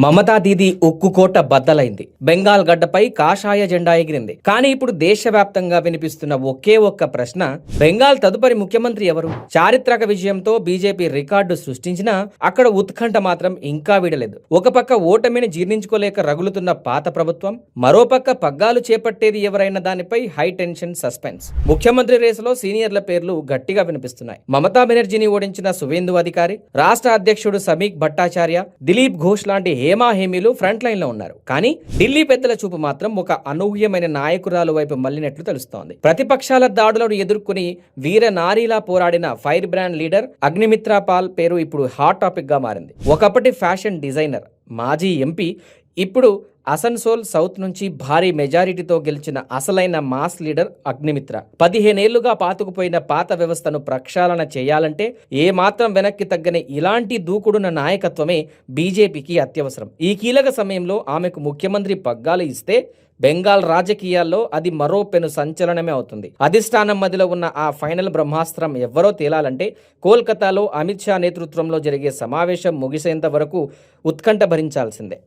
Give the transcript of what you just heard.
మమతా దీది ఉక్కుకోట బద్దలైంది. బెంగాల్ గడ్డపై కాషాయ జెండా ఎగిరింది. కానీ ఇప్పుడు దేశవ్యాప్తంగా వినిపిస్తున్న ఒకే ఒక్క ప్రశ్న, బెంగాల్ తదుపరి ముఖ్యమంత్రి ఎవరు? చారిత్రక విజయంతో బీజేపీ రికార్డు సృష్టించినా అక్కడ ఉత్కంఠ మాత్రం ఇంకా వీడలేదు. ఒక పక్క ఓటమిని జీర్ణించుకోలేక రగులుతున్న పాత ప్రభుత్వం, మరోపక్క పగ్గాలు చేపట్టేది ఎవరైన దానిపై హై టెన్షన్ సస్పెన్స్. ముఖ్యమంత్రి రేసులో సీనియర్ల పేర్లు గట్టిగా వినిపిస్తున్నాయి. మమతా బెనర్జీని ఓడించిన సువేందు అధికారి, రాష్ట్ర అధ్యక్షుడు సమీక్ భట్టాచార్య, దిలీప్ ఘోష్ లాంటి హేమీలు ఫ్రంట్ లైన్ లో ఉన్నారు. కానీ ఢిల్లీ పెద్దల చూపు మాత్రం ఒక అనూహ్యమైన నాయకురాలు వైపు మళ్లినట్లు తెలుస్తోంది. ప్రతిపక్షాల దాడులను ఎదుర్కొని వీర నారీలా పోరాడిన ఫైర్ బ్రాండ్ లీడర్ అగ్నిమిత్రా పాల్ పేరు ఇప్పుడు హాట్ టాపిక్ గా మారింది. ఒకప్పటి ఫ్యాషన్ డిజైనర్, మాజీ ఎంపీ, ఇప్పుడు అసన్సోల్ సౌత్ నుంచి భారీ మెజారిటీతో గెలిచిన అసలైన మాస్ లీడర్ అగ్నిమిత్ర. 15 ఏళ్లుగా పాతుకుపోయిన పాత వ్యవస్థను ప్రక్షాళన చేయాలంటే ఏమాత్రం వెనక్కి తగ్గని ఇలాంటి దూకుడున్న నాయకత్వమే బీజేపీకి అత్యవసరం. ఈ కీలక సమయంలో ఆమెకు ముఖ్యమంత్రి పగ్గాలు ఇస్తే బెంగాల్ రాజకీయాల్లో అది మరో పెను సంచలనమే అవుతుంది. అధిష్టానం మధ్యలో ఉన్న ఆ ఫైనల్ బ్రహ్మాస్త్రం ఎవ్వరో తేలాలంటే కోల్కతాలో అమిత్ షా నేతృత్వంలో జరిగే సమావేశం ముగిసేంత వరకు ఉత్కంఠ భరించాల్సిందే.